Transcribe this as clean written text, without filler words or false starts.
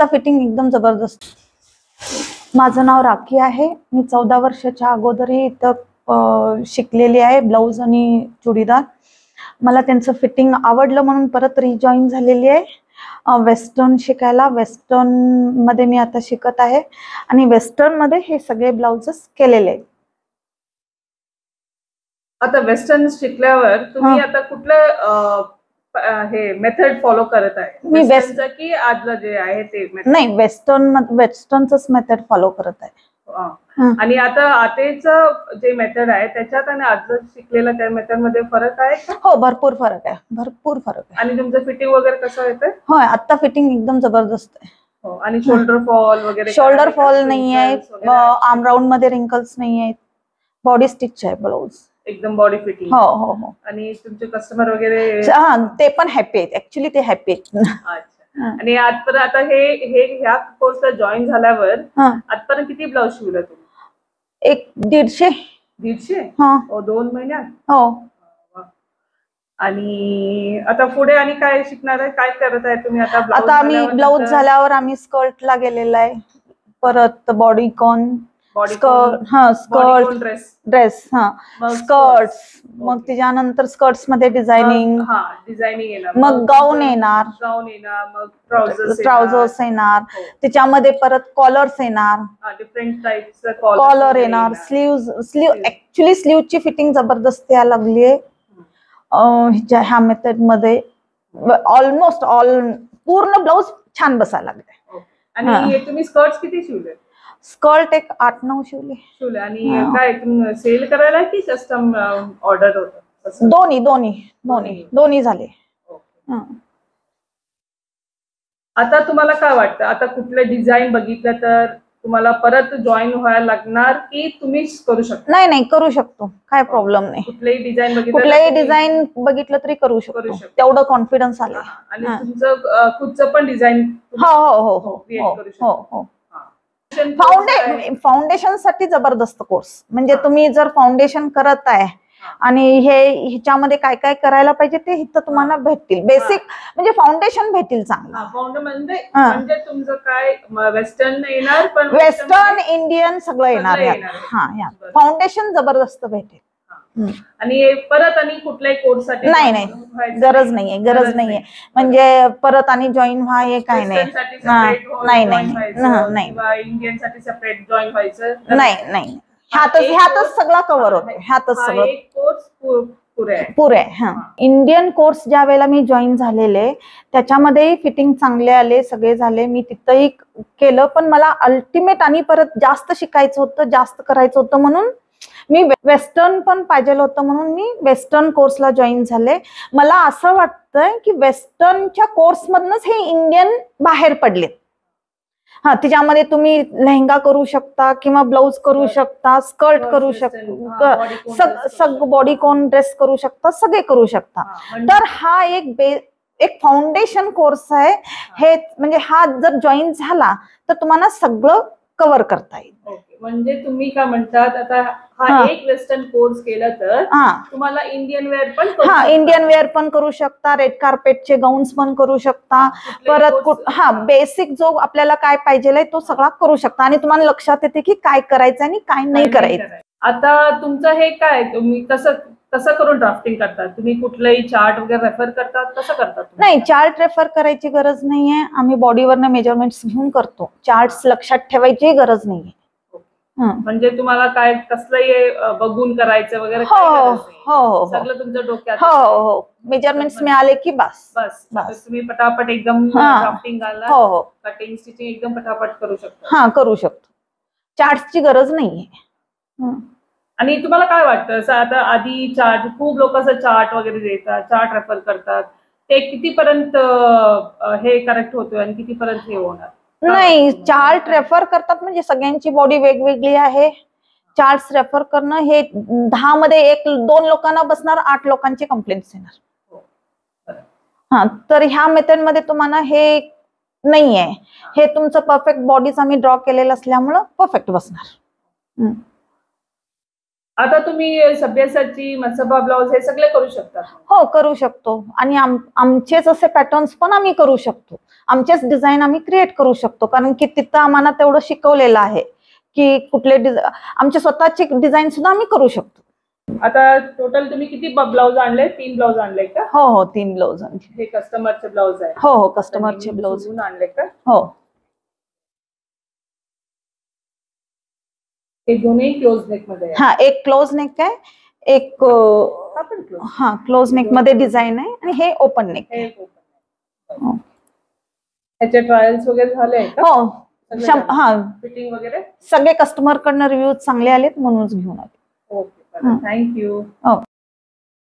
आत्ता फिटिंग एकदम जबरदस्त. माझं नाव राखी आहे. मी 14 वर्षाच्या अगोदरही इथं शिकलेली आहे ब्लाऊज आणि चुडीदार. मला त्यांचं फिटिंग आवडलं म्हणून परत रिजॉईन झालेली आहे वेस्टर्न शिकायला. वेस्टर्न मध्ये मी आता शिकत आहे आणि वेस्टर्न मध्ये हे सगळे ब्लाउजेस केलेले आहेत. आता वेस्टर्न शिकल्यावर तुम्ही आता कुठलं हे मेथड फॉलो करत आहे? मी वेस्टर्न की आजलं जे आहे ते नाही, वेस्टर्नच मेथड फॉलो करत आहे. आणि आता आतेचं जे मेथड आहे त्याच्यात आणि आजचं शिकलेलं त्या मेथड मध्ये फरक आहे का? हो, भरपूर फरक आहे, भरपूर फरक आहे. आणि तुमचं फिटिंग वगैरे कसं येतं? होय, आता फिटिंग एकदम जबरदस्त आहे. हो, आणि शोल्डर फॉल वगैरे? शोल्डर फॉल नाही आहे, आर्म राऊंड मध्ये रिंकल्स नाही आहेत, बॉडी स्टिच आहे ब्लाऊज, एकदम बॉडी फिटिंग. हो हो हो. आणि तुमचे कस्टमर वगैरे ते पण हॅपी आहेत, ऍक्च्युली ते हॅपी आहेत. अच्छा. आणि आजपर्यंत आता हे ह्या कोर्सला जॉईन झाल्यावर आजपर्यंत किती ब्लाऊज शिवले तुम्ही? एक 150. हो, 2 महिन्यात? हो. आणि आता पुढे आणि काय शिकणार आहे, काय करत आहे तुम्ही आता? आता आम्ही ब्लाऊज झाल्यावर आम्ही स्कर्टला गेलेला आहे, परत बॉडीकॉन, स्कर्ट, ड्रेस, स्कर्ट्स, मग त्याच्यानंतर स्कर्ट्स मध्ये डिझायनिंग, मग गाऊन येणार, मग ट्राउझर्स येणार, त्याच्यामध्ये परत कॉलर्स येणार, डिफरंट टाइप्स कॉलर येणार, स्लीव ऍक्च्युली स्लीवची फिटिंग जबरदस्त यायला लागली आहे ह्या मेथड मध्ये. ऑलमोस्ट पूर्ण ब्लाऊज छान बसायला लागले. आणि तुम्ही स्कर्ट्स किती शिवले? स्कर्ट एक 8-9 शिवले. आणि काय सेल करायला की कस्टम ऑर्डर होतं? दोन्ही झाले. आता तुम्हाला काय वाटतं, आता कुठलं डिझाईन बघितलं तर तुम्हाला परत जॉईन व्हायला लागणार की तुम्हीच करू शकता? नाही, करू शकतो, काय प्रॉब्लेम नाही. कुठलंही डिझाईन बघितलं तरी करू शकतो, तेवढं कॉन्फिडन्स आलं. आणि तुमचं खुदचं पण डिझाईन? हो. फाउंडेशन साठी जबरदस्त कोर्स. म्हणजे तुम्ही जर फाउंडेशन करत आहे आणि ह्याच्यामध्ये काय काय करायला पाहिजे ते इथं तुम्हाला भेटतील. बेसिक म्हणजे फाउंडेशन भेटेल चांगलं. म्हणजे तुमचं काय वेस्टर्न येणार, पण वेस्टर्न इंडियन सगळं येणार. फाउंडेशन जबरदस्त भेटेल. आणि परत आणि कुठल्याही कोर्स साठी नाही, गरज नाहीये. म्हणजे परत आणि जॉईन व्हा हे काय नाही. इंडियन साठी सेपरेट जॉईन व्हायचं नाही. ह्यातच सगळं कव्हर होतं. ह्यातच सगळं कोर्स पुरे. इंडियन कोर्स ज्या वेळेला मी जॉईन झालेले त्याच्यामध्येही फिटिंग चांगले आले, सगळे झाले. मी तिथंही केलं, पण मला अल्टिमेट आणि परत जास्त शिकायचं होतं, जास्त करायचं होतं, म्हणून मी वेस्टर्न पण पाहिजे होतं, म्हणून मी वेस्टर्न कोर्सला जॉईन झाले. मला असं वाटतंय की वेस्टर्नच्या कोर्स मधनच हे इंडियन बाहेर पडलेत. त्याच्यामध्ये तुम्ही लेहंगा करू शकता किंवा ब्लाऊज करू शकता, स्कर्ट करू शकता, सगळं बॉडीकॉन ड्रेस करू शकता, सगळे करू शकता. तर हा एक फाउंडेशन कोर्स आहे. हे म्हणजे हा जर जॉईन झाला तर तुम्हाला सगळं कव्हर करता येईल. म्हणजे तुम्ही काय म्हणतात, आता हा एक वेस्टर्न कोर्स केला तर तुम्हाला इंडियन वेअर पण करू शकता, रेड कार्पेटचे गाऊन्स पण करू शकता, परत बेसिक जो आपल्याला काय पाहिजे तो सगळा करू शकता. आणि तुम्हाला लक्षात येते की काय करायचं आणि काय नाही करायचं. आता तुमचं हे काय, तुम्ही कसं करून ड्राफ्टिंग करतात? तुम्ही कुठलंही चार्ट वगैरे रेफर करतात, कसं करतात? नाही, चार्ट रेफर करायची गरज नाहीये. आम्ही बॉडीवरनं मेजरमेंट्स घेऊन करतो. चार्ट्स लक्षात ठेवायची गरज नाहीये. म्हणजे तुम्हाला काय कसलंही बघून करायचं वगैरे? हो, सगळं तुमच्या डोक्यात? हो. मेजरमेंट्स मिळाले की बस तुम्ही पटापट एकदम ड्राफ्टिंग घालणार, कटिंग स्टिचिंग एकदम पटापट करू शकता. करू शकतो. चार्टची गरज नाहीये. आणि तुम्हाला काय वाटतं, आता आधी चार्ट, खूप लोक असं चार्ट वगैरे देतात, चार्ट रेफर करतात, ते कितीपर्यंत हे करेक्ट होतोय आणि कितीपर्यंत हे होणार? नाही, चार्ट रेफर करतात म्हणजे सगळ्यांची बॉडी वेगवेगळी आहे. चार्ट रेफर करणं हे 10 मध्ये 1-2 लोकांना बसणार, 8 लोकांची कंप्लेंट्स येणार. तर ह्या मेथड मध्ये तुम्हाला हे नाहीये. हे तुमचं परफेक्ट बॉडीच आम्ही ड्रॉ केलेलं असल्यामुळं परफेक्ट बसणार. आता तुम्ही सभ्यसाची, मसबा ब्लाउज हे सगळे करू शकता? हो, करू शकतो. आणि आमचेच असे पॅटर्न्स पण आम्ही करू शकतो. आमचेच डिझाईन आम्ही क्रिएट करू शकतो, कारण की तिथं आम्हाला तेवढं शिकवलेलं आहे की कुठले आमचे स्वतःचे डिझाईन सुद्धा आम्ही करू शकतो. आता टोटल तुम्ही किती ब्लाउज आणले? 3 ब्लाउज आणले का? हो हो, 3 ब्लाउज आणले. हे कस्टमरचे ब्लाउज आहे? हो हो, कस्टमरचे ब्लाउज आणले का? हो. हे दोन्ही क्लोज नेक मध्ये आहे? हा, एक क्लोज नेक आहे, एक क्लोज नेक मध्ये डिझाईन आहे, आणि हे ओपन नेक आहे. ह्याचे ट्रायल्स वगैरे झाले का? हो, फिटिंग वगैरे सगळे कस्टमर कडनं रिव्ह्यू चांगले आलेत, म्हणूनच घेऊन आले. Okay, thank you.